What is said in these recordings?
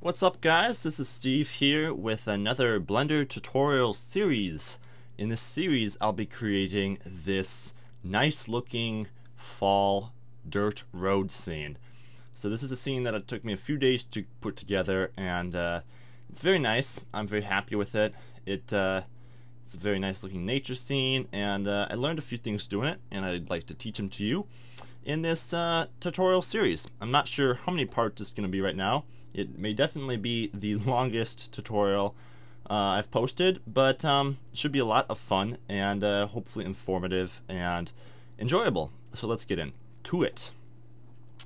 What's up guys, this is Steve here with another Blender tutorial series. In this series I'll be creating this nice looking fall dirt road scene. So this is a scene that it took me a few days to put together, and it's very nice. I'm very happy with it. It's a very nice looking nature scene, and I learned a few things doing it, and I'd like to teach them to you in this tutorial series. I'm not sure how many parts it's going to be right now. It may definitely be the longest tutorial I've posted, but it should be a lot of fun and hopefully informative and enjoyable. So let's get into it.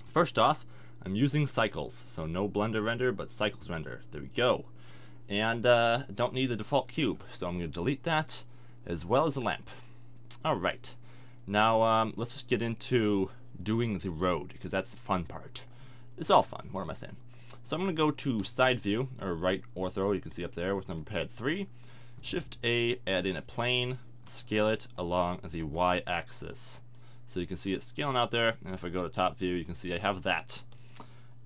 First off, I'm using cycles, so no Blender render, but cycles render. There we go. And don't need the default cube, so I'm going to delete that as well as the lamp. Alright, now let's just get into doing the road, because that's the fun part. It's all fun, what am I saying? So I'm going to go to side view, or right ortho, you can see up there with number pad 3. Shift A, add in a plane, scale it along the Y axis. So you can see it scaling out there, and if I go to top view, you can see I have that.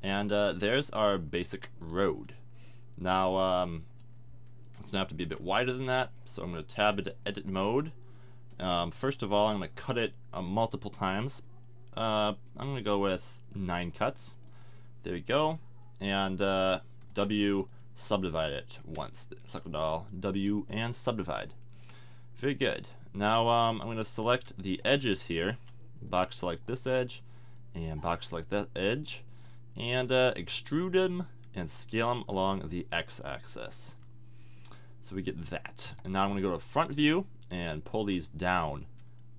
And there's our basic road. Now, it's going to have to be a bit wider than that, so I'm going to tab into edit mode. First of all, I'm going to cut it multiple times. I'm going to go with 9 cuts. There we go. And W, subdivide it once. Select it all, W, and subdivide. Very good. Now I'm going to select the edges here. Box select this edge, and box select that edge, and extrude them and scale them along the x-axis. So we get that. And now I'm going to go to front view and pull these down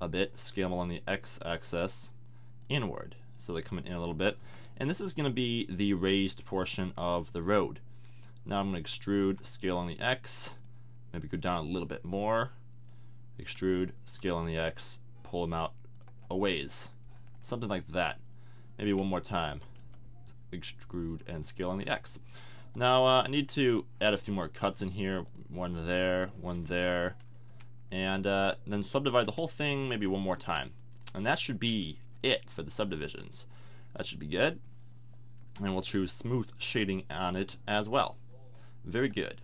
a bit, scale them along the x-axis inward, so they're coming in a little bit. And this is going to be the raised portion of the road. Now I'm going to extrude, scale on the X, maybe go down a little bit more, extrude, scale on the X, pull them out a ways. Something like that. Maybe one more time. Extrude and scale on the X. Now I need to add a few more cuts in here. One there, and then subdivide the whole thing maybe one more time. And that should be it for the subdivisions. That should be good. And we'll choose smooth shading on it as well. Very good.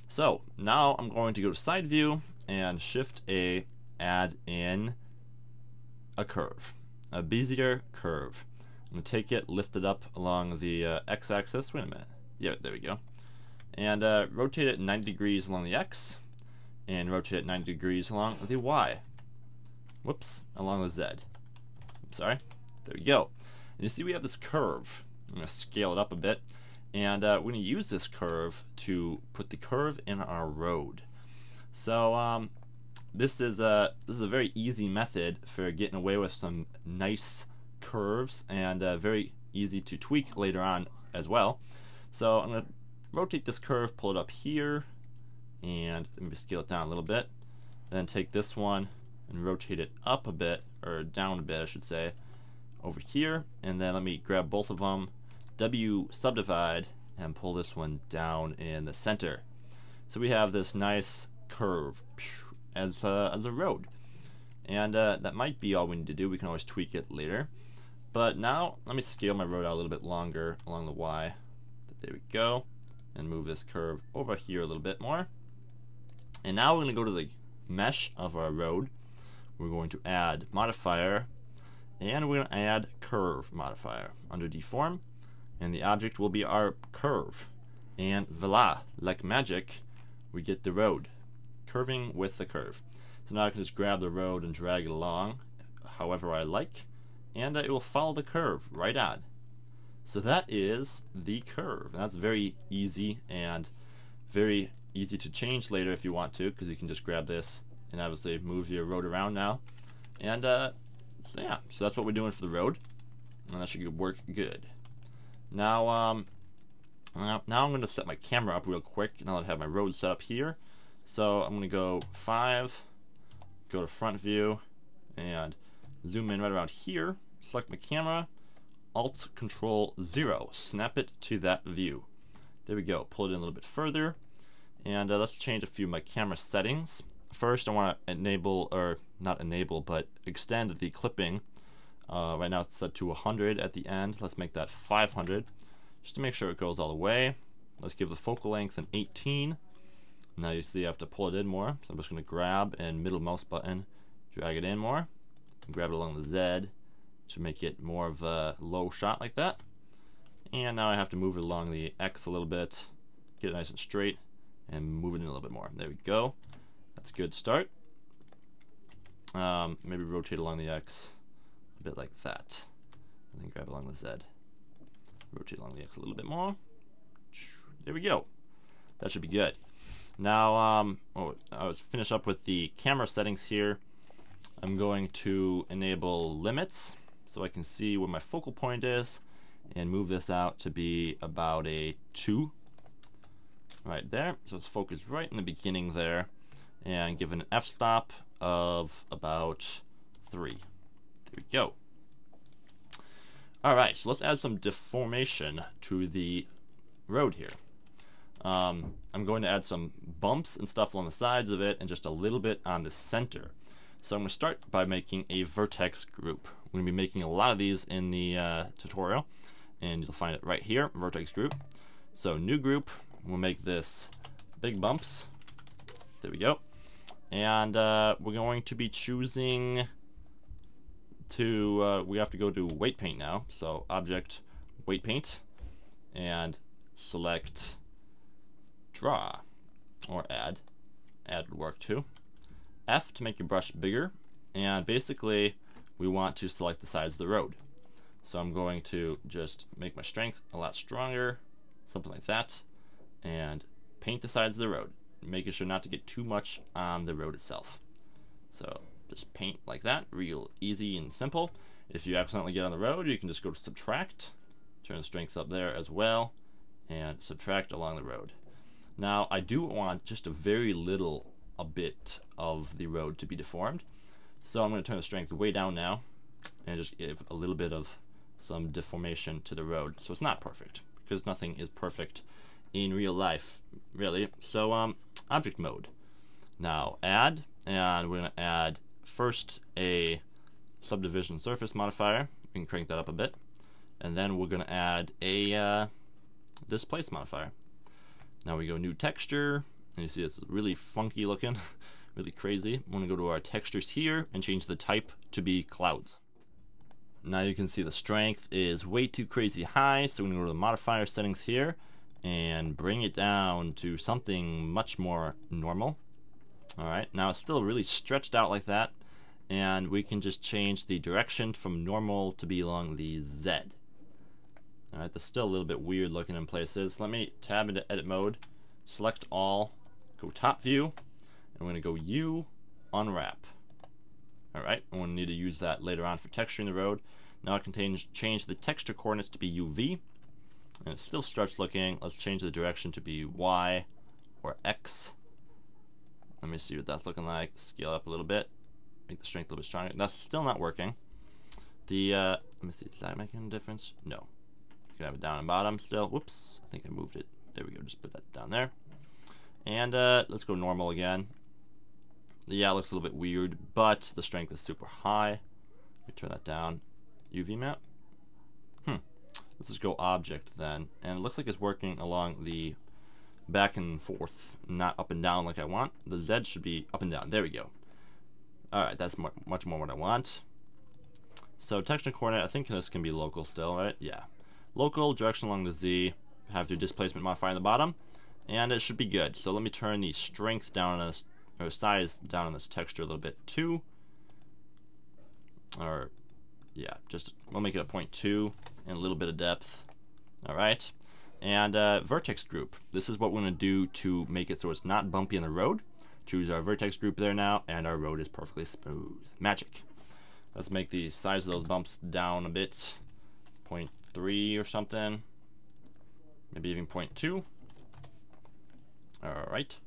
So now I'm going to go to side view and Shift A, add in a curve, a Bezier curve. I'm going to take it, lift it up along the x-axis. Wait a minute. Yeah, there we go. And rotate it 90 degrees along the x, and rotate it 90 degrees along the y. Whoops, along the z. I'm sorry. There we go. And you see we have this curve. I'm going to scale it up a bit, and we're going to use this curve to put the curve in our road. So this is a very easy method for getting away with some nice curves, and very easy to tweak later on as well. So I'm going to rotate this curve, pull it up here, and maybe scale it down a little bit. Then take this one and rotate it up a bit, or down a bit I should say, over here, and then let me grab both of them, W subdivide, and pull this one down in the center. So we have this nice curve as a road, and that might be all we need to do. We can always tweak it later, but now let me scale my road out a little bit longer along the Y. There we go, and move this curve over here a little bit more. And now we're going to go to the mesh of our road. We're going to add modifier, and we're going to add curve modifier under deform, and the object will be our curve. And voila, like magic, we get the road curving with the curve. So now I can just grab the road and drag it along however I like, and it will follow the curve right on. So that is the curve, and that's very easy and very easy to change later if you want to, because you can just grab this and obviously move your road around now. And so yeah, so that's what we're doing for the road, and that should work good. Now, now I'm going to set my camera up real quick now that I have my road set up here. So I'm going to go 5, go to front view, and zoom in right around here. Select my camera, Alt Control 0, snap it to that view. There we go. Pull it in a little bit further, and let's change a few of my camera settings. First, I want to enable, or not enable, but extend the clipping. Right now it's set to 100 at the end. Let's make that 500, just to make sure it goes all the way. Let's give the focal length an 18. Now you see I have to pull it in more, so I'm just going to grab and middle mouse button, drag it in more, and grab it along the Z to make it more of a low shot like that. And now I have to move it along the X a little bit, get it nice and straight, and move it in a little bit more. There we go. That's a good start. Maybe rotate along the X a bit like that. And then grab along the Z. Rotate along the X a little bit more. There we go. That should be good. Now, I was finish up with the camera settings here. I'm going to enable limits so I can see where my focal point is and move this out to be about a 2 right there. So it's focused right in the beginning there, and give it an f-stop of about 3. There we go. Alright, so let's add some deformation to the road here. I'm going to add some bumps and stuff along the sides of it and just a little bit on the center. So I'm going to start by making a vertex group. We're going to be making a lot of these in the tutorial, and you'll find it right here, vertex group. So new group, we'll make this big bumps. There we go. And we're going to be choosing to, we have to go to weight paint now. So object, weight paint, and select draw, or add. Add would work too. F to make your brush bigger, and basically we want to select the size of the road. So I'm going to just make my strength a lot stronger, something like that, and paint the sides of the road, making sure not to get too much on the road itself. So just paint like that, real easy and simple. If you accidentally get on the road, you can just go to subtract, turn the strengths up there as well, and subtract along the road. Now I do want just a very little a bit of the road to be deformed, so I'm going to turn the strength way down now and just give a little bit of some deformation to the road. So it's not perfect, because nothing is perfect in real life, really. So object mode. Now add, and we're going to add first a subdivision surface modifier. We can crank that up a bit, and then we're going to add a displace modifier. Now we go new texture, and you see it's really funky looking, really crazy. I'm going to go to our textures here and change the type to be clouds. Now you can see the strength is way too crazy high, so we're going to go to the modifier settings here and bring it down to something much more normal. Alright, now it's still really stretched out like that, and we can just change the direction from normal to be along the Z. Alright, that's still a little bit weird looking in places. Let me tab into edit mode, select all, go top view, and we're going to go U, unwrap. Alright, I'm going to need to use that later on for texturing the road. Now I can change the texture coordinates to be UV, and it's still stretched looking. Let's change the direction to be Y or X. Let me see what that's looking like. Scale up a little bit, make the strength a little bit stronger. That's still not working. The let me see, is that making a difference? No. You can have it down and bottom still. Whoops, I think I moved it. There we go, just put that down there. And let's go normal again. Yeah, it looks a little bit weird, but the strength is super high. Let me turn that down. UV map. Let's just go object then. And it looks like it's working along the back and forth, not up and down like I want. The Z should be up and down. There we go. Alright, that's much more what I want. So texture coordinate, I think this can be local still, right? Yeah. Local, direction along the Z, have your displacement modifier in the bottom, and it should be good. So let me turn the strength down on this, or size down on this texture a little bit too. Or, yeah, just, we'll make it a 0.2 and a little bit of depth. Alright. And vertex group. This is what we're going to do to make it so it's not bumpy on the road. Choose our vertex group there now, and our road is perfectly smooth. Magic. Let's make the size of those bumps down a bit. 0.3 or something. Maybe even 0.2. Alright.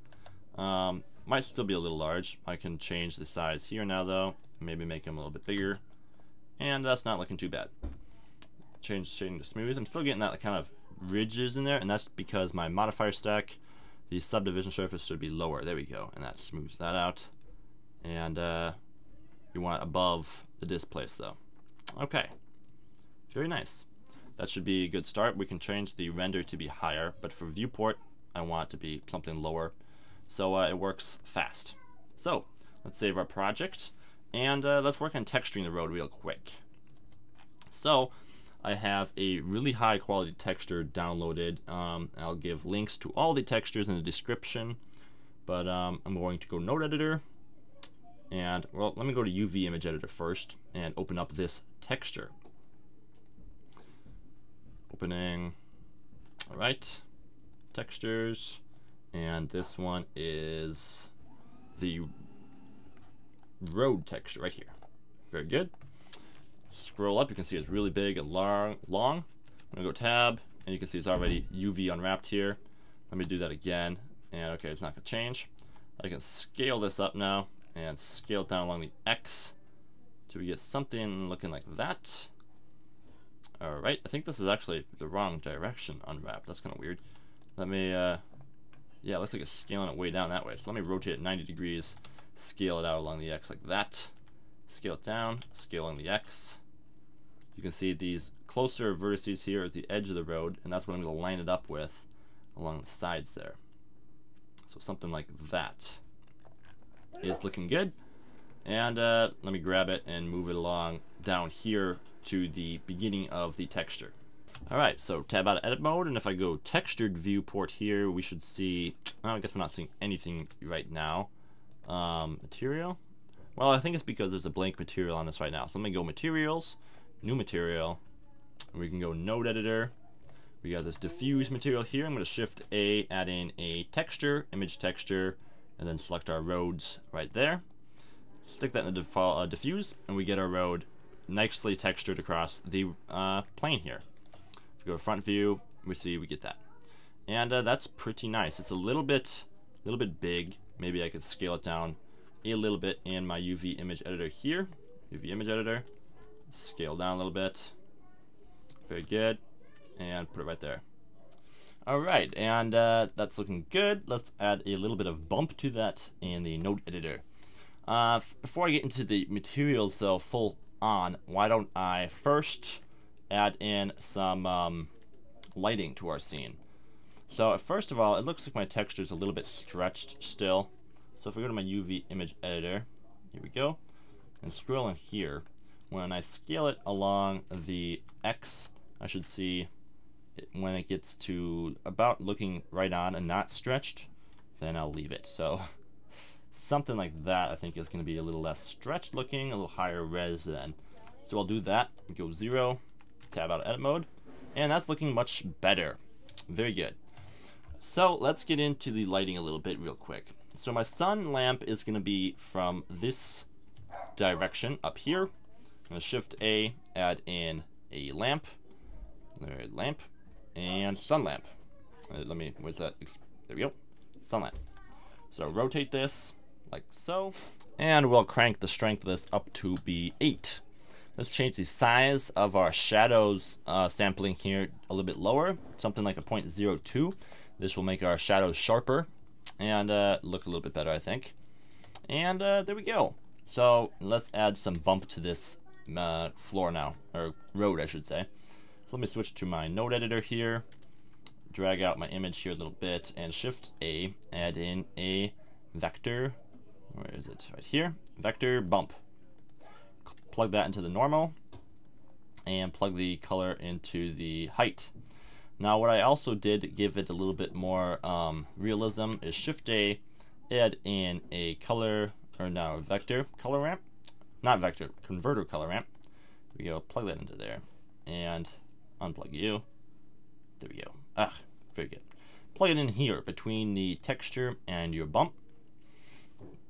Might still be a little large. I can change the size here now though. Maybe make them a little bit bigger. And that's not looking too bad. Change shading to smooth. I'm still getting that kind of ridges in there, and that's because my modifier stack, the subdivision surface should be lower. There we go. And that smooths that out. And you want it above the displace though. Okay. Very nice. That should be a good start. We can change the render to be higher, but for viewport, I want it to be something lower, so it works fast. So let's save our project, and let's work on texturing the road real quick. So I have a really high quality texture downloaded. I'll give links to all the textures in the description, but I'm going to go Node Editor, and well, let me go to UV Image Editor first and open up this texture. Opening. All right, textures, and this one is the road texture right here. Very good. Scroll up, you can see it's really big and long. I'm gonna go tab, and you can see it's already UV unwrapped here. Let me do that again, and okay, it's not gonna change. I can scale this up now and scale it down along the X till we get something looking like that. All right, I think this is actually the wrong direction unwrapped. That's kind of weird. Let me, yeah, it looks like it's scaling it way down that way. So let me rotate it 90 degrees, scale it out along the X like that. Scale it down, scale on the X. You can see these closer vertices here at the edge of the road, and that's what I'm going to line it up with along the sides there. So something like that is looking good. And let me grab it and move it along down here to the beginning of the texture. Alright, so tab out of edit mode, and if I go textured viewport here, we should see, well, I guess we're not seeing anything right now. Material? Well, I think it's because there's a blank material on this right now. So let me go materials, new material, and we can go node editor. We got this diffuse material here. I'm going to shift A, add in a texture, image texture, and then select our roads right there. Stick that in the default diffuse, and we get our road nicely textured across the plane here. If we go to front view, we see we get that, and that's pretty nice. It's a little bit big. Maybe I could scale it down a little bit in my UV image editor here. UV image editor, scale down a little bit. Very good, and put it right there. All right, and that's looking good. Let's add a little bit of bump to that in the node editor. Before I get into the materials though, full on, why don't I first add in some lighting to our scene. So first of all, it looks like my texture is a little bit stretched still. So if we go to my UV image editor, here we go, and scroll in here, when I scale it along the X, I should see it, when it gets to about looking right on and not stretched, then I'll leave it. So something like that I think is going to be a little less stretched looking, a little higher res then. So I'll do that, go 0, tab out of edit mode, and that's looking much better. Very good. So let's get into the lighting a little bit real quick. So my sun lamp is going to be from this direction up here. I'm going to shift A, add in a lamp, and sun lamp. Let me, where's that? There we go, sun lamp. So rotate this like so, and we'll crank the strength of this up to be 8. Let's change the size of our shadows sampling here a little bit lower, something like a 0.02. This will make our shadows sharper and look a little bit better, I think. And there we go. So let's add some bump to this floor now, or road I should say. So let me switch to my node editor here, drag out my image here a little bit, and shift A, add in a vector. Where is it? Right here. Vector bump. Plug that into the normal, and plug the color into the height. Now what I also did to give it a little bit more realism is shift A, add in a color, or now a vector color ramp, not vector, converter color ramp. There we go, plug that into there, and unplug you. There we go. Ah, very good. Plug it in here between the texture and your bump.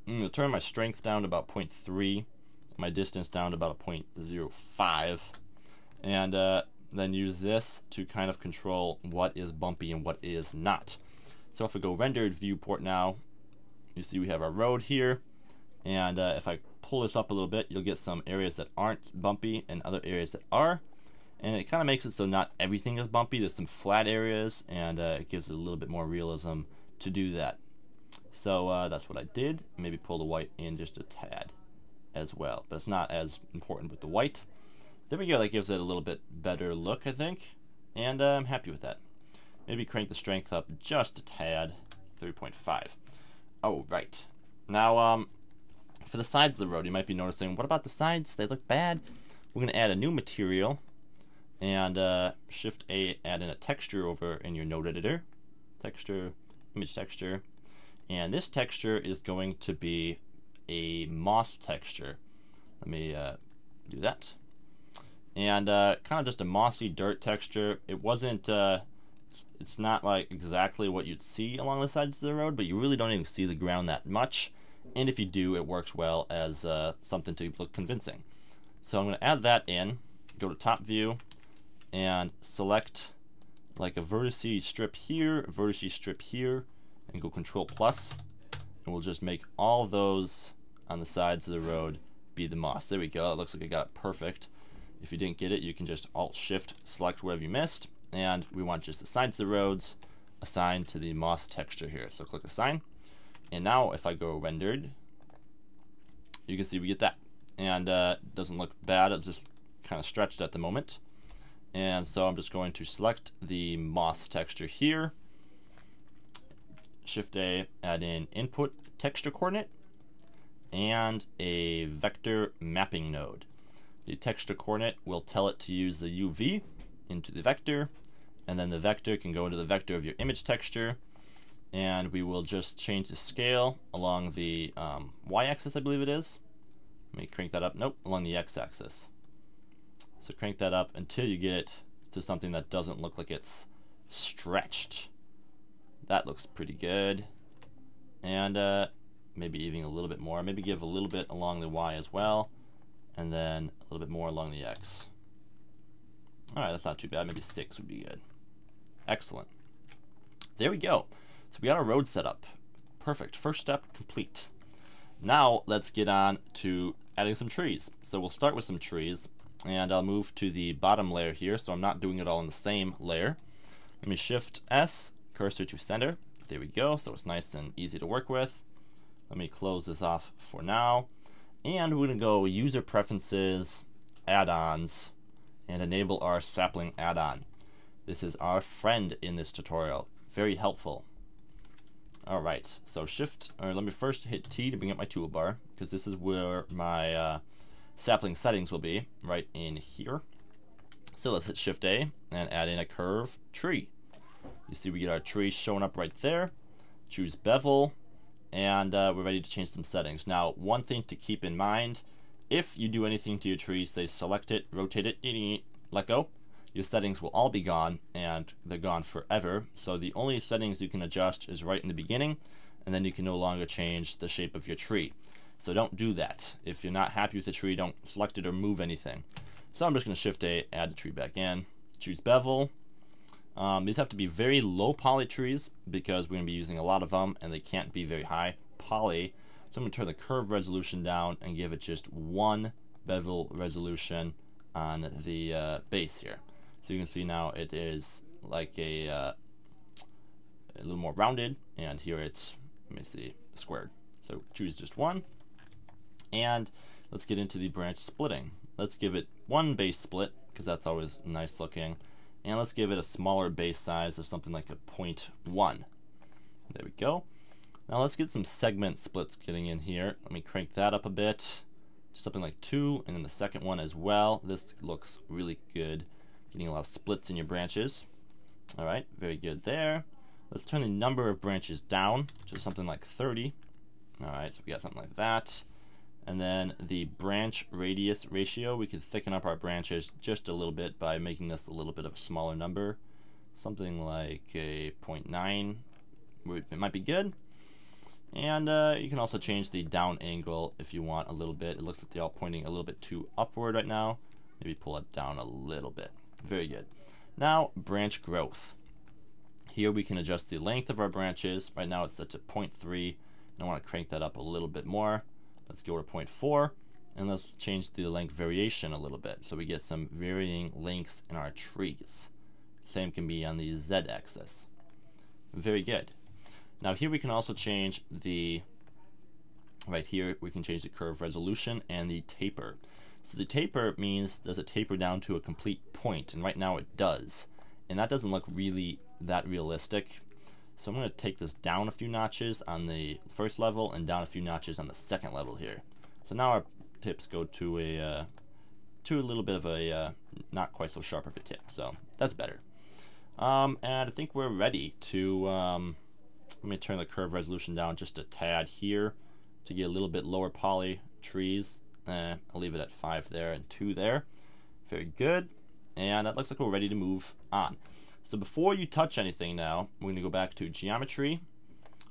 I'm going to turn my strength down to about 0.3, my distance down to about a 0.05, and then use this to kind of control what is bumpy and what is not. So if we go rendered viewport now, you see we have our road here, and if I pull this up a little bit, you'll get some areas that aren't bumpy and other areas that are, and it kind of makes it so not everything is bumpy. There's some flat areas, and it gives it a little bit more realism to do that. So that's what I did. Maybe pull the white in just a tad as well, but it's not as important with the white. There we go, that gives it a little bit better look, I think. And I'm happy with that. Maybe crank the strength up just a tad, 3.5. Oh, right. Now, for the sides of the road, you might be noticing, what about the sides? They look bad. We're going to add a new material, and Shift A, add in a texture over in your node editor. Texture, image texture. And this texture is going to be a moss texture. Let me do that. And kind of just a mossy dirt texture. It wasn't, it's not like exactly what you'd see along the sides of the road, but you really don't even see the ground that much. And if you do, it works well as something to look convincing. So I'm going to add that in, go to top view, and select like a vertice strip here, a vertice strip here, and go Control plus, and we'll just make all those on the sides of the road be the moss. There we go. It looks like I got it perfect. If you didn't get it, you can just Alt-Shift, select whatever you missed, and we want just the sides of the roads assigned to the moss texture here. So click Assign, and now if I go Rendered, you can see we get that. And it doesn't look bad, it's just kind of stretched at the moment. And so I'm just going to select the moss texture here, Shift A, add in input texture coordinate, and a vector mapping node. The texture coordinate will tell it to use the UV into the vector, and then the vector can go into the vector of your image texture, and we will just change the scale along the y-axis, I believe it is. Let me crank that up. Nope, along the x-axis. So crank that up until you get it to something that doesn't look like it's stretched. That looks pretty good. And maybe even a little bit more. Maybe give a little bit along the y as well, and then a little bit more along the x. Alright, that's not too bad. Maybe 6 would be good. Excellent. There we go. So we got our road set up. Perfect. First step complete. Now let's get on to adding some trees. So we'll start with some trees, and I'll move to the bottom layer here, so I'm not doing it all in the same layer. Let me Shift S, cursor to center. There we go, so it's nice and easy to work with. Let me close this off for now. And we're going to go User Preferences, Add-ons, and enable our sapling add-on. This is our friend in this tutorial. Very helpful. Alright, so let me first hit T to bring up my toolbar, because this is where my sapling settings will be, right in here. So let's hit Shift A and add in a curve tree. You see we get our tree showing up right there. Choose Bevel, and we're ready to change some settings. Now, one thing to keep in mind, if you do anything to your tree, say select it, rotate it, let go, your settings will all be gone, and they're gone forever. So the only settings you can adjust is right in the beginning, and then you can no longer change the shape of your tree. So don't do that. If you're not happy with the tree, don't select it or move anything. So I'm just going to Shift A, add the tree back in, choose Bevel. These have to be very low poly trees because we're going to be using a lot of them, and they can't be very high poly. So I'm going to turn the curve resolution down and give it just 1 bevel resolution on the base here. So you can see now it is like a little more rounded, and here it's, let me see, squared. So choose just 1, and let's get into the branch splitting. Let's give it 1 base split, because that's always nice looking, and let's give it a smaller base size of something like a 0.1. There we go. Now let's get some segment splits getting in here. Let me crank that up a bit, something like 2, and then the second one as well. This looks really good. Getting a lot of splits in your branches. Alright, very good there. Let's turn the number of branches down to something like 30. Alright, so we got something like that. And then the branch radius ratio, we could thicken up our branches just a little bit by making this a little bit of a smaller number. Something like a 0.9. It might be good. And you can also change the down angle if you want a little bit. It looks like they're all pointing a little bit too upward right now. Maybe pull it down a little bit. Very good. Now, branch growth. Here we can adjust the length of our branches. Right now it's set to 0.3. I want to crank that up a little bit more. Let's go to 0.4, and let's change the length variation a little bit so we get some varying lengths in our trees. Same can be on the z-axis. Very good. Now here we can also change the, right here we can change the curve resolution and the taper. So the taper means, does it taper down to a complete point? And right now it does. And that doesn't look really that realistic. So I'm going to take this down a few notches on the first level and down a few notches on the second level here. So now our tips go to a little bit of a not quite so sharp of a tip. So that's better. And I think we're ready to, let me turn the curve resolution down just a tad here to get a little bit lower poly trees. I'll leave it at 5 there and 2 there. Very good. And that looks like we're ready to move on. So before you touch anything now, we're going to go back to geometry.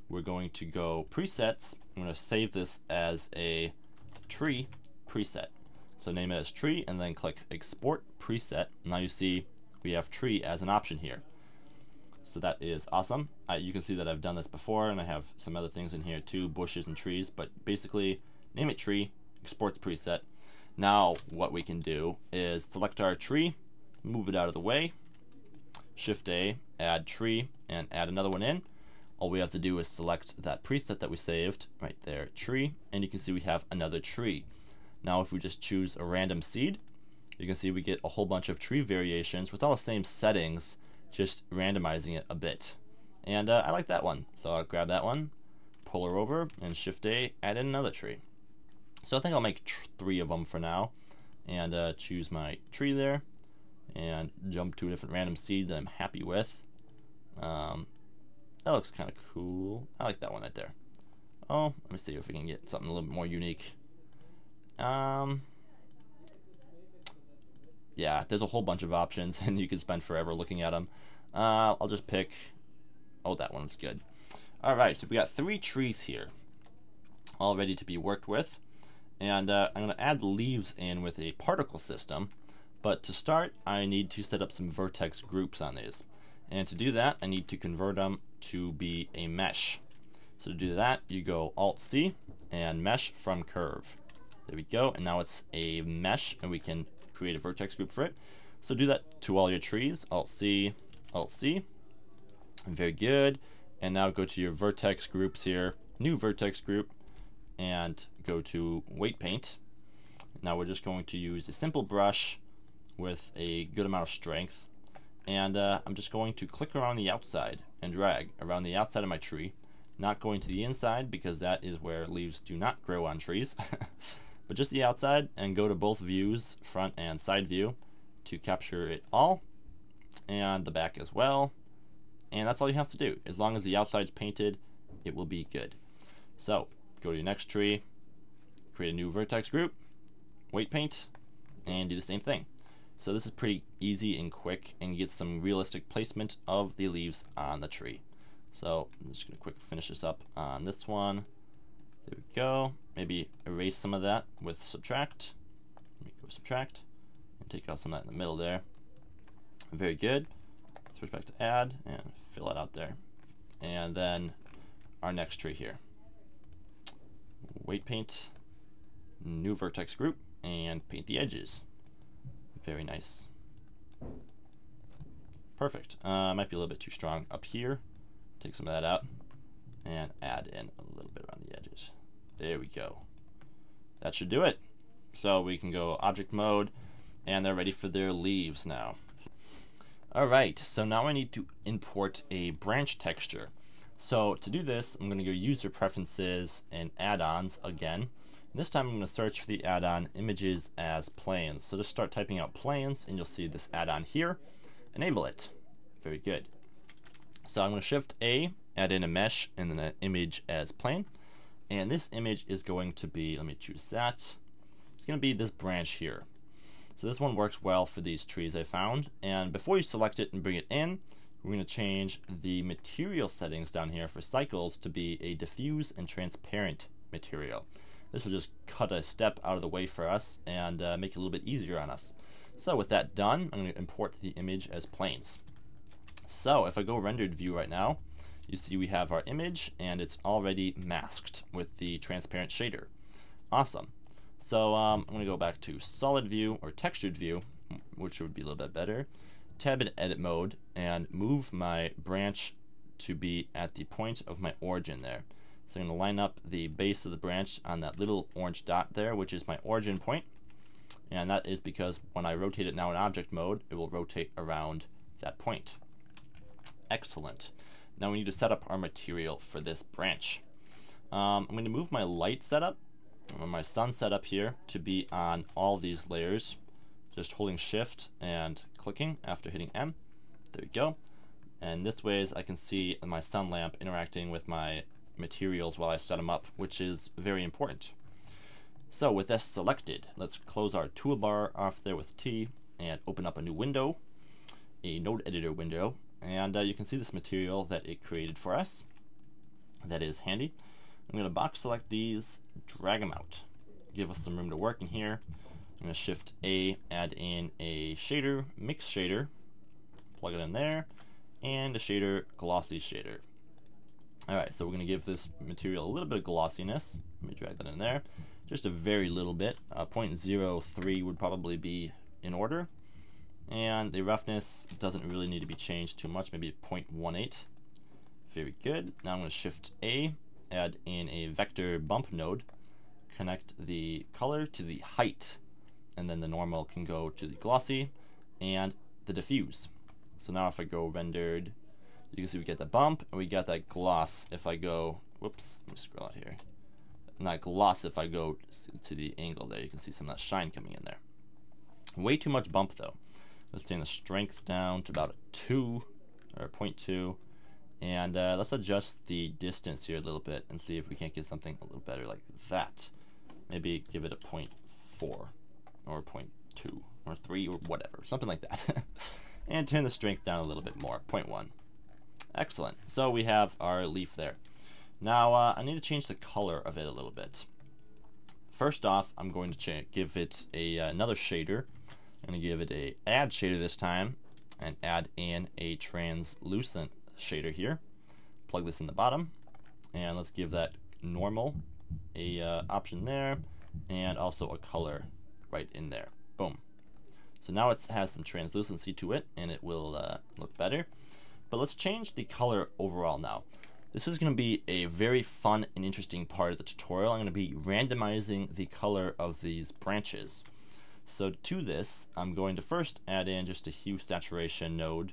We're going to go presets. I'm going to save this as a tree preset. So name it as tree and then click export preset. Now you see we have tree as an option here. So that is awesome. You can see that I've done this before, and I have some other things in here too, bushes and trees, but basically name it tree, export the preset. Now what we can do is select our tree, move it out of the way, Shift A, add tree, and add another one in. All we have to do is select that preset that we saved, right there, tree, and you can see we have another tree. Now if we just choose a random seed, you can see we get a whole bunch of tree variations with all the same settings, just randomizing it a bit. And I like that one, so I'll grab that one, pull her over, and Shift A, add in another tree. So I think I'll make 3 of them for now, and choose my tree there, and jump to a different random seed that I'm happy with. That looks kind of cool. I like that one right there. Oh, let me see if we can get something a little bit more unique. Yeah, there's a whole bunch of options, and you can spend forever looking at them. I'll just pick, oh, that one's good. Alright, so we got 3 trees here, all ready to be worked with. And I'm going to add the leaves in with a particle system. But to start, I need to set up some vertex groups on these. And to do that, I need to convert them to be a mesh. So to do that, you go Alt-C and Mesh from Curve. There we go, and now it's a mesh, and we can create a vertex group for it. So do that to all your trees, Alt-C, Alt-C. Very good. And now go to your vertex groups here, new vertex group, and go to weight paint. Now we're just going to use a simple brush with a good amount of strength, and I'm just going to click around the outside and drag around the outside of my tree, not going to the inside because that is where leaves do not grow on trees, but just the outside, and go to both views, front and side view, to capture it all, and the back as well. And that's all you have to do. As long as the outside's painted, it will be good. So go to your next tree, create a new vertex group, weight paint, and do the same thing. So this is pretty easy and quick, and get some realistic placement of the leaves on the tree. So I'm just going to quick finish this up on this one. There we go. Maybe erase some of that with subtract. Let me go subtract and take out some of that in the middle there. Very good. Switch back to add and fill it out there. And then our next tree here. Weight paint, new vertex group, and paint the edges. Very nice. Perfect. Might be a little bit too strong up here. Take some of that out and add in a little bit around the edges. There we go. That should do it. So we can go object mode, and they're ready for their leaves now. Alright, so now I need to import a branch texture. So to do this, I'm going to go user preferences and add-ons again. This time I'm going to search for the add-on images as planes. So just start typing out planes, and you'll see this add-on here. Enable it. Very good. So I'm going to Shift A, add in a mesh, and then an image as plane. And this image is going to be, let me choose that. It's going to be this branch here. So this one works well for these trees I found. And before you select it and bring it in, we're going to change the material settings down here for cycles to be a diffuse and transparent material. This will just cut a step out of the way for us and make it a little bit easier on us. So with that done, I'm going to import the image as planes. So if I go rendered view right now, you see we have our image, and it's already masked with the transparent shader. Awesome. So I'm going to go back to solid view or textured view, which would be a little bit better. Tab in edit mode and move my branch to be at the point of my origin there. So I'm going to line up the base of the branch on that little orange dot there, which is my origin point. and that is because when I rotate it now in object mode, it will rotate around that point. Excellent. Now we need to set up our material for this branch. I'm going to move my light setup, or my sun setup here, to be on all these layers. Just holding shift and clicking after hitting M. There we go. And this way I can see my sun lamp interacting with my materials while I set them up, which is very important. So with this selected, let's close our toolbar off there with T and open up a new window, a node editor window, and you can see this material that it created for us. That is handy. I'm going to box select these, drag them out, give us some room to work in here. I'm going to shift A, add in a shader, mix shader, plug it in there, and a shader, glossy shader. Alright, so we're going to give this material a little bit of glossiness. Let me drag that in there. Just a very little bit. 0.03 would probably be in order. And the roughness doesn't really need to be changed too much, maybe 0.18. Very good. Now I'm going to shift A, add in a vector bump node, connect the color to the height, and then the normal can go to the glossy and the diffuse. So now if I go rendered, you can see we get the bump and we got that gloss if I go, whoops, let me scroll out here. And that gloss if I go to the angle there, you can see some of that shine coming in there. Way too much bump though. Let's turn the strength down to about a 2 or 0.2. And let's adjust the distance here a little bit and see if we can't get something a little better like that. Maybe give it a 0.4 or 0.2 or 3 or whatever, something like that. And turn the strength down a little bit more, 0.1. Excellent. So we have our leaf there. Now I need to change the color of it a little bit. First off, I'm going to give it another shader. I'm going to give it a add shader this time and add in a translucent shader here. Plug this in the bottom, and let's give that normal a option there, and also a color right in there. Boom. So now it has some translucency to it, and it will look better. But let's change the color overall now. This is going to be a very fun and interesting part of the tutorial. I'm going to be randomizing the color of these branches. So to this, I'm going to first add in just a hue saturation node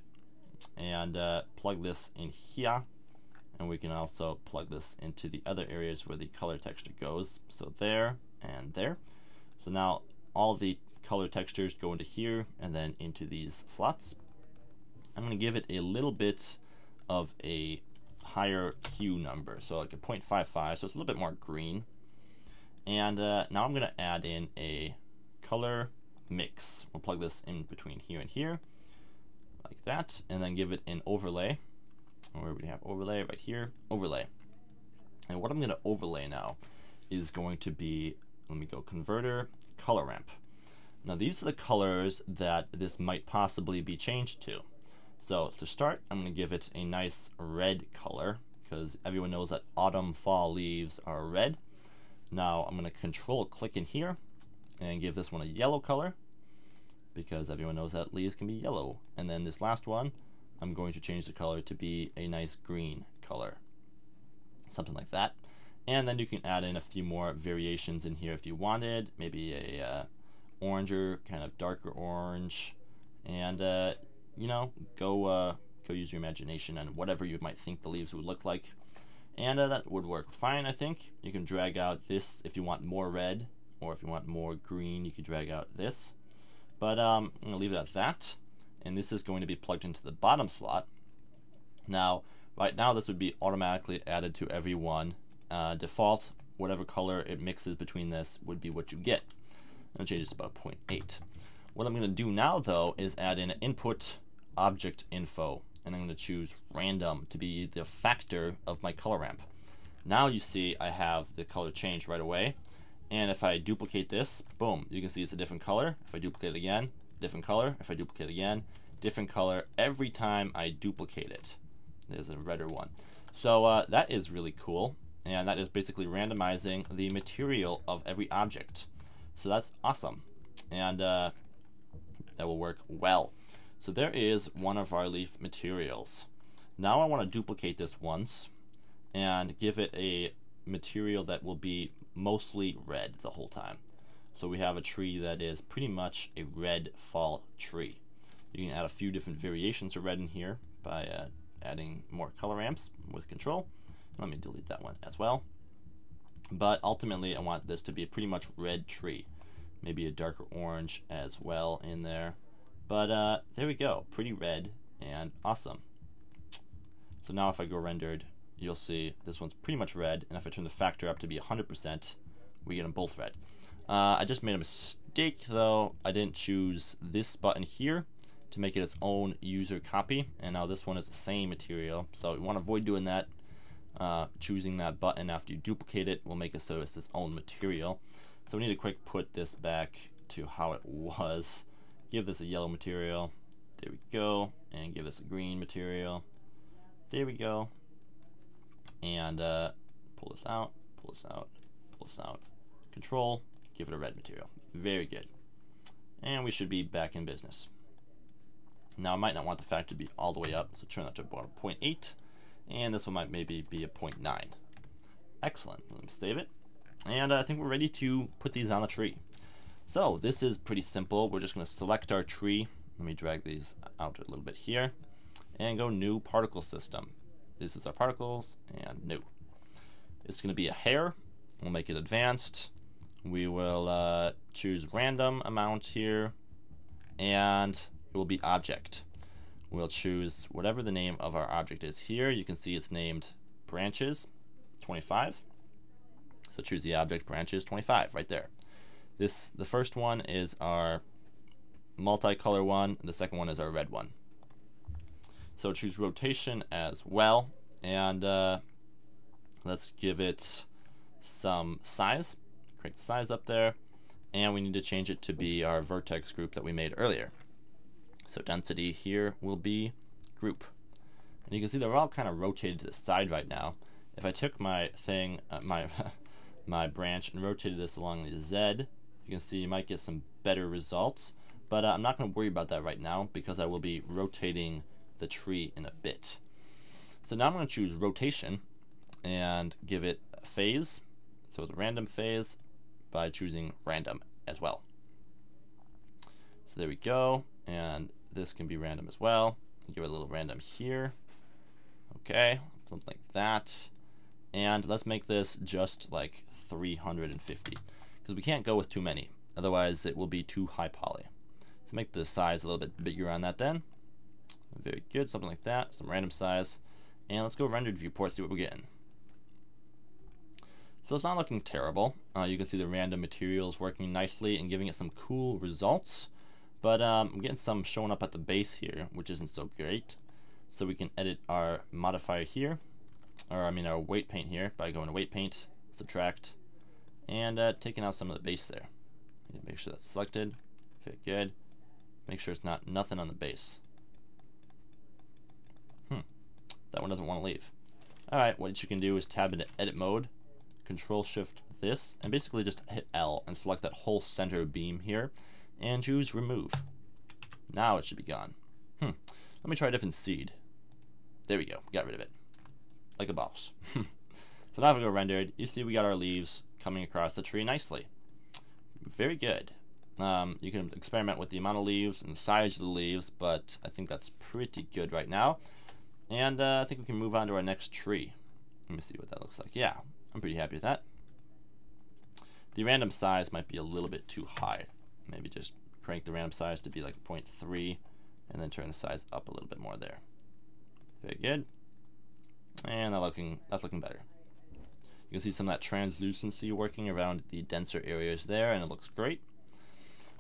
and plug this in here. And we can also plug this into the other areas where the color texture goes. So there and there. So now all the color textures go into here and then into these slots. I'm going to give it a little bit of a higher hue number, so like a 0.55, so it's a little bit more green. And now I'm going to add in a color mix. We'll plug this in between here and here, like that, and then give it an overlay. Where we have overlay right here, overlay. And what I'm going to overlay now is going to be, let me go converter, color ramp. Now these are the colors that this might possibly be changed to. So to start, I'm going to give it a nice red color, because everyone knows that autumn fall leaves are red. Now I'm going to control click in here and give this one a yellow color, because everyone knows that leaves can be yellow. And then this last one, I'm going to change the color to be a nice green color, something like that. And then you can add in a few more variations in here if you wanted, maybe a oranger, kind of darker orange, and you know, go use your imagination and whatever you might think the leaves would look like. And that would work fine, I think. You can drag out this if you want more red, or if you want more green, you could drag out this. But I'm going to leave it at that. And this is going to be plugged into the bottom slot. Now, right now this would be automatically added to every one. Default, whatever color it mixes between this would be what you get. I'm going to change this to about 0.8. What I'm going to do now, though, is add in an input object info, and I'm going to choose random to be the factor of my color ramp. Now you see I have the color change right away, and if I duplicate this, boom, you can see it's a different color. If I duplicate it again, different color. If I duplicate it again, different color every time I duplicate it. There's a redder one. So that is really cool, and that is basically randomizing the material of every object. So that's awesome, and that will work well. So there is one of our leaf materials. Now I want to duplicate this once and give it a material that will be mostly red the whole time. So we have a tree that is pretty much a red fall tree. You can add a few different variations of red in here by adding more color amps with control. Let me delete that one as well. But ultimately I want this to be a pretty much red tree. Maybe a darker orange as well in there. But there we go, pretty red and awesome. So now if I go rendered, you'll see this one's pretty much red, and if I turn the factor up to be 100%, we get them both red. I just made a mistake though. I didn't choose this button here to make it its own user copy, and now this one is the same material, so we want to avoid doing that. Choosing that button after you duplicate it will make it so it's its own material. So we need to quick put this back to how it was. Give this a yellow material, there we go, and give this a green material, there we go, and pull this out, pull this out, pull this out, control, give it a red material, very good, and we should be back in business. Now I might not want the factor to be all the way up, so turn that to about a 0.8, and this one might maybe be a 0.9. Excellent, let me save it, and I think we're ready to put these on the tree. So this is pretty simple. We're just going to select our tree. Let me drag these out a little bit here and go new particle system. This is our particles and new. It's going to be a hair. We'll make it advanced. We will choose random amount here, and it will be object. We'll choose whatever the name of our object is here. You can see it's named branches 25. So choose the object branches 25 right there. The first one is our multicolor one, and the second one is our red one. So choose rotation as well, and let's give it some size. Crank the size up there, and we need to change it to be our vertex group that we made earlier. So density here will be group. And you can see they're all kind of rotated to the side right now. If I took my thing, my branch, and rotated this along the Z, you can see you might get some better results, but I'm not going to worry about that right now because I will be rotating the tree in a bit. So now I'm going to choose rotation and give it a phase, so it's a random phase, by choosing random as well. So there we go, and this can be random as well. Give it a little random here. Okay, something like that. And let's make this just like 350. Because we can't go with too many, otherwise it will be too high poly. So make the size a little bit bigger on that then. Very good, something like that, some random size. And let's go rendered viewport, see what we're getting. So it's not looking terrible. You can see the random materials working nicely and giving it some cool results. But I'm getting some showing up at the base here, which isn't so great. So we can edit our modifier here, or I mean our weight paint here, by going to weight paint, subtract, and taking out some of the base there. Make sure that's selected. Very good. Make sure it's not nothing on the base. That one doesn't want to leave. Alright, what you can do is tab into edit mode, control shift this, and basically just hit L and select that whole center beam here, and choose remove. Now it should be gone. Let me try a different seed. There we go, got rid of it. Like a boss. So now if we go rendered, you see we got our leaves coming across the tree nicely. Very good. You can experiment with the amount of leaves and the size of the leaves, but I think that's pretty good right now. And I think we can move on to our next tree. Let me see what that looks like. Yeah, I'm pretty happy with that. The random size might be a little bit too high. Maybe just crank the random size to be like 0.3 and then turn the size up a little bit more there. Very good. And that's looking better. You can see some of that translucency working around the denser areas there, and it looks great.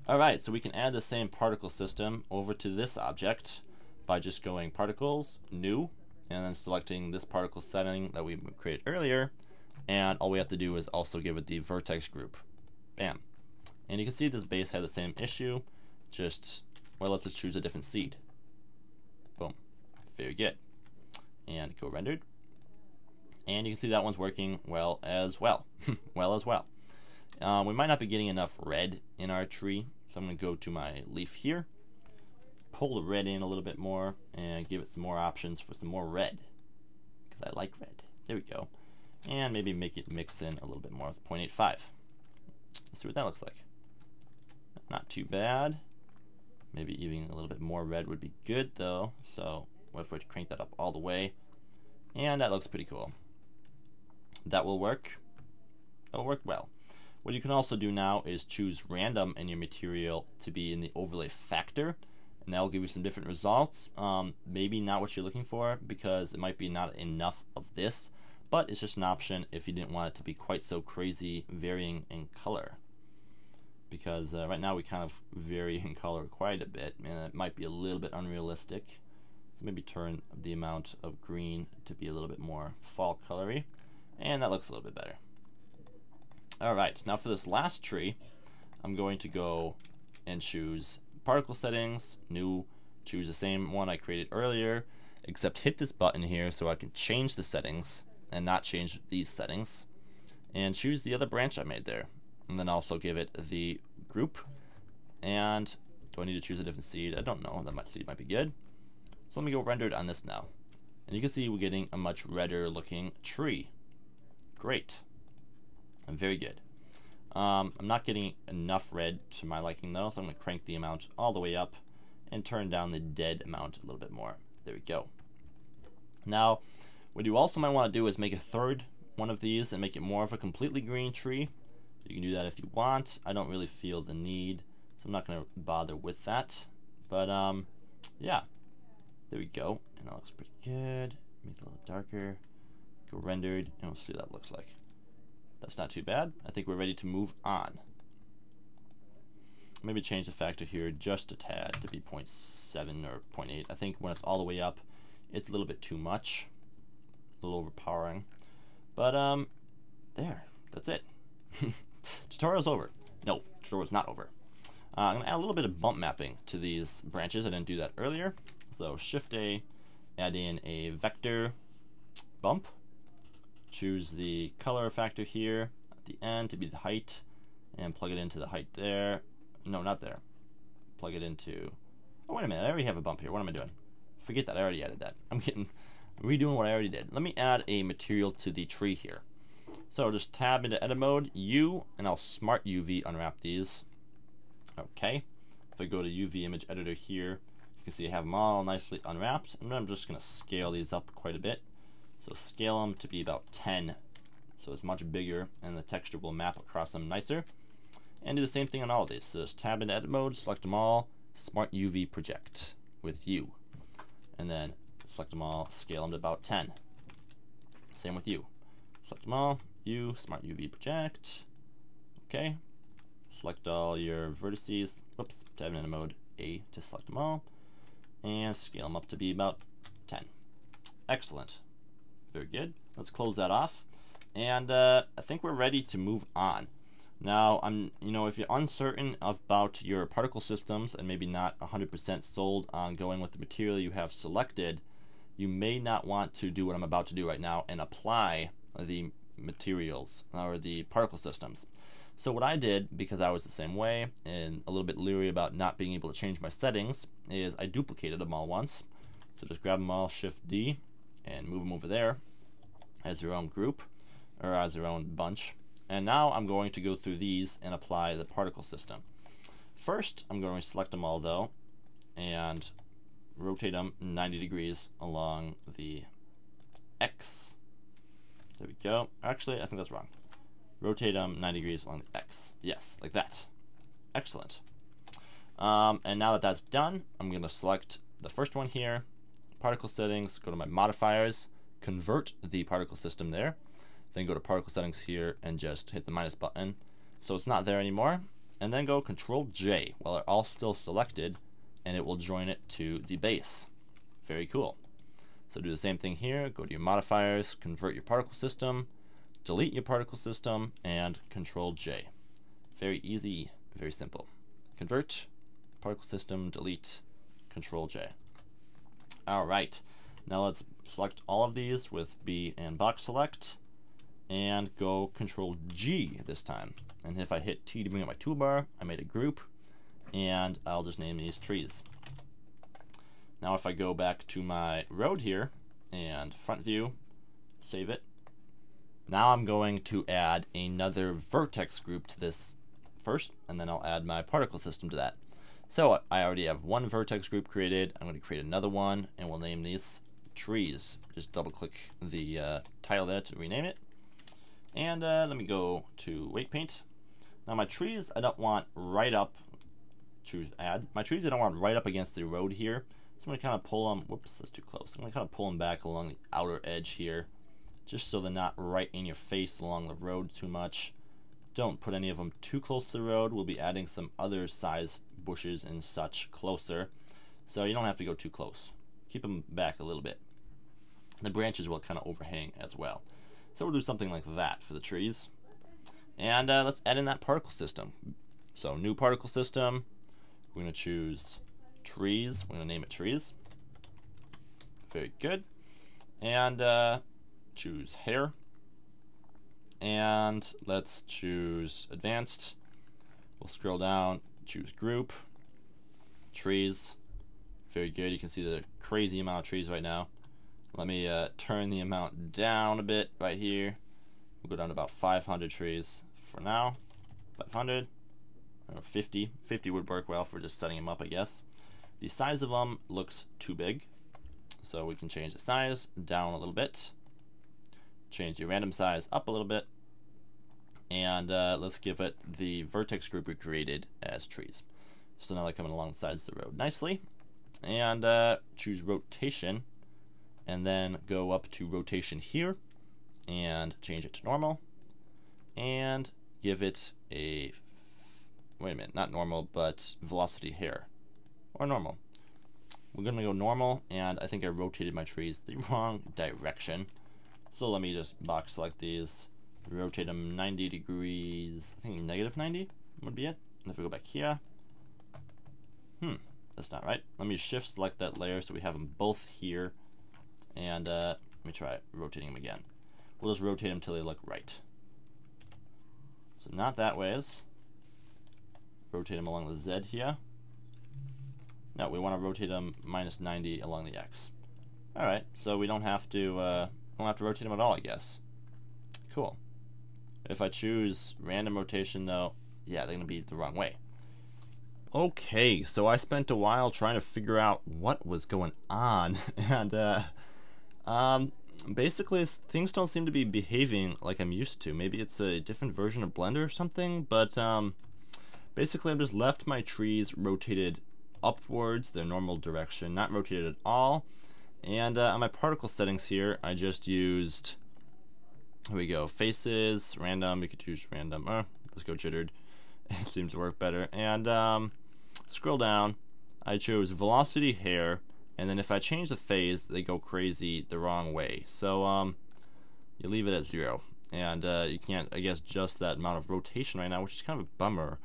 Alright, so we can add the same particle system over to this object by just going particles, new, and then selecting this particle setting that we created earlier, and all we have to do is also give it the vertex group. Bam. And you can see this base had the same issue, just, well, let's just choose a different seed. Boom. Very good. And go rendered. And you can see that one's working well as well. We might not be getting enough red in our tree, so I'm going to go to my leaf here, pull the red in a little bit more, and give it some more options for some more red, because I like red. There we go. And maybe make it mix in a little bit more with 0.85. Let's see what that looks like. Not too bad. Maybe even a little bit more red would be good though. So what if we crank that up all the way? And that looks pretty cool. That will work. That will work well. What you can also do now is choose random in your material to be in the overlay factor, and that will give you some different results. Maybe not what you're looking for, because it might be not enough of this, but it's just an option if you didn't want it to be quite so crazy varying in color. Because right now we kind of vary in color quite a bit, and it might be a little bit unrealistic. So maybe turn the amount of green to be a little bit more fall colory, and that looks a little bit better. Alright, now for this last tree, I'm going to go and choose particle settings, new, choose the same one I created earlier, except hit this button here so I can change the settings and not change these settings, and choose the other branch I made there, and then also give it the group. And do I need to choose a different seed? I don't know, that seed might be good. So let me go rendered on this now, and you can see we're getting a much redder looking tree. Great. Very good. I'm not getting enough red to my liking though, so I'm going to crank the amount all the way up and turn down the dead amount a little bit more. There we go. Now, what you also might want to do is make a third one of these and make it more of a completely green tree. You can do that if you want. I don't really feel the need, so I'm not going to bother with that. But yeah, there we go. And that looks pretty good. Make it a little darker. Go rendered, and we'll see what that looks like. That's not too bad. I think we're ready to move on. Maybe change the factor here just a tad to be 0.7 or 0.8. I think when it's all the way up, it's a little bit too much. A little overpowering. But, there. That's it. Tutorial's over. No, tutorial's not over. I'm going to add a little bit of bump mapping to these branches. I didn't do that earlier. So, Shift-A, add in a vector bump. Choose the color factor here at the end to be the height, and plug it into the height there. No, not there. Plug it into... Oh, wait a minute. I already have a bump here. What am I doing? Forget that. I already added that. I'm redoing what I already did. Let me add a material to the tree here. So just tab into edit mode, U, and I'll smart UV unwrap these. Okay. If I go to UV image editor here, you can see I have them all nicely unwrapped. And then I'm just going to scale these up quite a bit. So scale them to be about 10, so it's much bigger, and the texture will map across them nicer. And do the same thing on all of these. So just tab into edit mode, select them all, smart UV project with U, and then select them all, scale them to about 10. Same with U. Select them all, U, smart UV project. Okay. Select all your vertices. Whoops. Tab into mode A to select them all, and scale them up to be about 10. Excellent. Very good. Let's close that off, and I think we're ready to move on. Now, if you're uncertain about your particle systems and maybe not 100% sold on going with the material you have selected, you may not want to do what I'm about to do right now and apply the materials or the particle systems. So what I did, because I was the same way and a little bit leery about not being able to change my settings, is I duplicated them all once. So just grab them all, Shift D, and move them over there as your own group, or as your own bunch. And now I'm going to go through these and apply the particle system. First, I'm going to select them all though, and rotate them 90 degrees along the X. There we go. Actually, I think that's wrong. Rotate them 90 degrees along the X. Yes, like that. Excellent. And now that that's done, I'm going to select the first one here, particle settings, go to my modifiers, convert the particle system there, then go to particle settings here and just hit the minus button so it's not there anymore, and then go Control J while they're all still selected, and it will join it to the base. Very cool. So do the same thing here, go to your modifiers, convert your particle system, delete your particle system, and Control J. Very easy, very simple. Convert, particle system, delete, Control J. Alright, now let's select all of these with B and box select, and go Control G this time. And if I hit T to bring up my toolbar, I made a group, and I'll just name these trees. Now if I go back to my road here, and front view, save it. Now I'm going to add another vertex group to this first, and then I'll add my particle system to that. So I already have one vertex group created. I'm going to create another one, and we'll name these trees. Just double click the tile there to rename it. And let me go to weight paint. Now my trees I don't want right up, choose add. My trees I don't want right up against the road here. So I'm going to kind of pull them, whoops, that's too close. I'm going to kind of pull them back along the outer edge here, just so they're not right in your face along the road too much. Don't put any of them too close to the road. We'll be adding some other size bushes and such closer, so you don't have to go too close. Keep them back a little bit. The branches will kind of overhang as well. So we'll do something like that for the trees. And let's add in that particle system. So new particle system. We're going to choose trees. We're going to name it trees. Very good. And choose hair. And let's choose advanced. We'll scroll down, choose group, trees. Very good. You can see the crazy amount of trees right now. Let me turn the amount down a bit right here. We'll go down to about 500 trees for now. 500 or 50. 50 would work well for just setting them up, I guess. The size of them looks too big, so we can change the size down a little bit. Change the random size up a little bit, and let's give it the vertex group we created as trees. So now they're coming along the sides of the road nicely. And choose rotation, and then go up to rotation here and change it to normal, and give it a, wait a minute, not normal, but velocity hair, or normal. We're gonna go normal, and I think I rotated my trees the wrong direction. So let me just box select these, rotate them 90 degrees, I think negative 90 would be it. And if we go back here, that's not right. Let me shift select that layer so we have them both here. And let me try rotating them again. We'll just rotate them until they look right. So not that ways. Rotate them along the Z here. No, we want to rotate them minus 90 along the X. Alright, so we don't have to rotate them at all, I guess. Cool. If I choose random rotation though, yeah, they're going to be the wrong way. Okay, so I spent a while trying to figure out what was going on, and basically things don't seem to be behaving like I'm used to. Maybe it's a different version of Blender or something, but basically I've just left my trees rotated upwards, their normal direction, not rotated at all. And on my particle settings here, I just used, here we go, faces, random, we could choose random, let's go jittered, it seems to work better. And scroll down, I chose velocity hair, and then if I change the phase, they go crazy the wrong way. So you leave it at 0, and you can't, I guess, adjust that amount of rotation right now, which is kind of a bummer.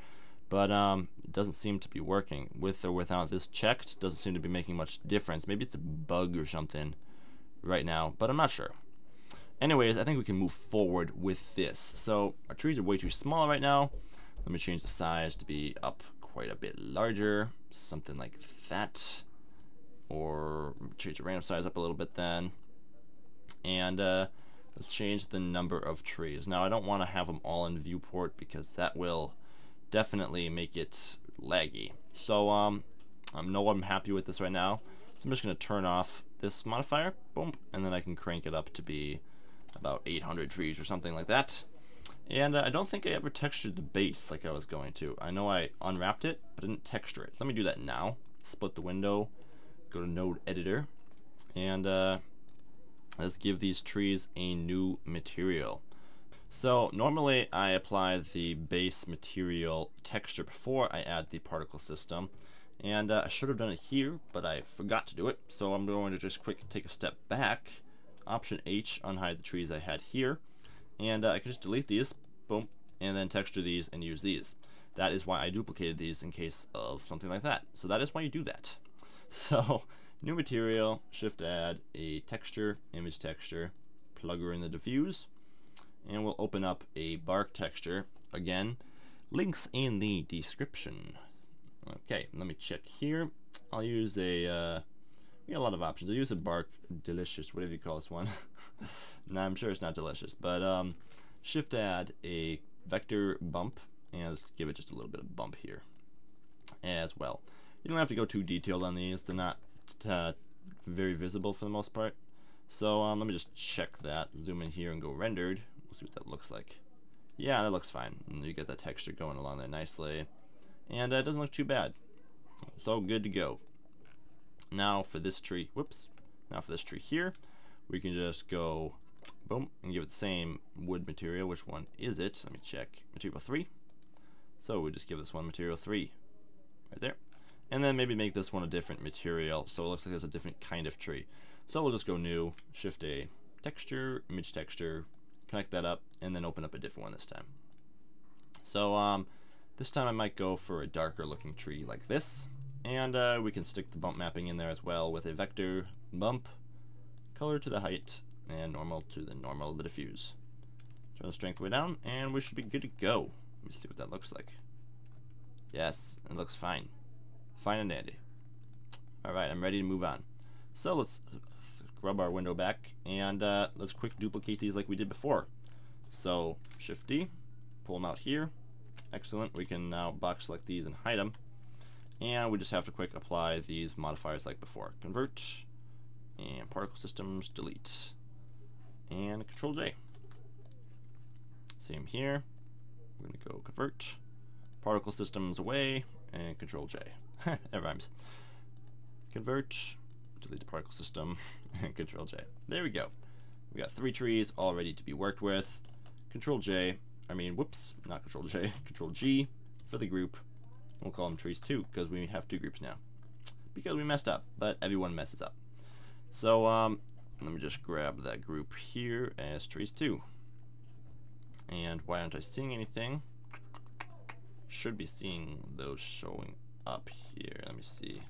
But it doesn't seem to be working. With or without this checked, doesn't seem to be making much difference. Maybe it's a bug or something right now, but I'm not sure. Anyways, I think we can move forward with this. So our trees are way too small right now. Let me change the size to be up quite a bit larger, something like that. Or change the random size up a little bit then. And let's change the number of trees. Now I don't want to have them all in viewport because that will definitely make it laggy. So I know I'm happy with this right now. So I'm just going to turn off this modifier, boom, and then I can crank it up to be about 800 trees or something like that. And I don't think I ever textured the base like I was going to. I know I unwrapped it, but I didn't texture it. Let me do that now. Split the window, go to node editor, and let's give these trees a new material. So normally I apply the base material texture before I add the particle system, and I should have done it here, but I forgot to do it. So I'm going to just quick take a step back, Option H, unhide the trees I had here, and I can just delete these, boom, and then texture these and use these. That is why I duplicated these in case of something like that. So that is why you do that. So new material, shift add a texture, image texture, plug her in the diffuse, and we'll open up a bark texture. Again, links in the description. Okay, let me check here. I'll use a we got a lot of options. I'll use a bark delicious, whatever you call this one. No, I'm sure it's not delicious, but shift add a vector bump, and let's give it just a little bit of bump here as well. You don't have to go too detailed on these. They're not very visible for the most part. So let me just check that. Zoom in here and go rendered. We'll see what that looks like. Yeah, that looks fine. And you get that texture going along there nicely. And it doesn't look too bad. So good to go. Now for this tree, whoops. Now for this tree here, we can just go boom and give it the same wood material. Which one is it? Let me check. Material 3. So we'll just give this one material 3 right there. And then maybe make this one a different material so it looks like there's a different kind of tree. So we'll just go new, shift A, texture, image texture, connect that up, and then open up a different one this time. So this time I might go for a darker looking tree like this. And we can stick the bump mapping in there as well with a vector bump, color to the height, and normal to the normal of the diffuse. Turn the strength way down, and we should be good to go. Let me see what that looks like. Yes, it looks fine. Fine and dandy. Alright, I'm ready to move on. So let's grab our window back, and let's quick duplicate these like we did before. So Shift D, pull them out here. Excellent. We can now box select these and hide them. And we just have to quick apply these modifiers like before. Convert, and particle systems, delete, and Control J. Same here. We're going to go convert, particle systems away, and Control J. That rhymes. Convert, delete the particle system, and Control J. There we go. We got 3 trees all ready to be worked with. Control J, whoops, not Control J, Control G for the group. We'll call them trees 2 because we have 2 groups now. Because we messed up, but everyone messes up. So let me just grab that group here as trees 2. And why aren't I seeing anything? Should be seeing those showing up here. Let me see.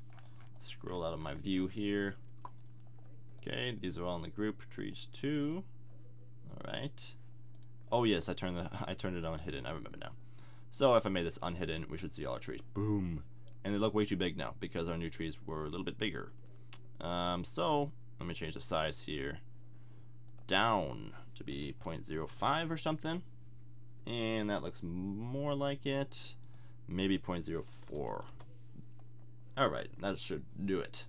Scroll out of my view here. Okay, these are all in the group trees 2. All right. Oh yes, I turned it on hidden. I remember now. So if I made this unhidden, we should see all our trees. Boom. And they look way too big now because our new trees were a little bit bigger. So let me change the size here down to be 0.05 or something. And that looks more like it. Maybe 0.04. Alright, that should do it.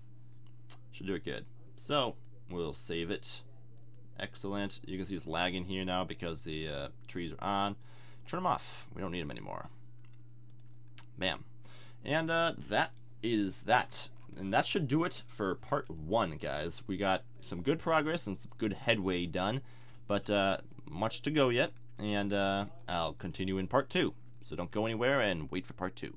Should do it good. So we'll save it. Excellent. You can see it's lagging here now because the trees are on. Turn them off. We don't need them anymore. Bam. And that is that. And that should do it for part 1, guys. We got some good progress and some good headway done, but much to go yet. And I'll continue in part 2. So don't go anywhere and wait for part 2.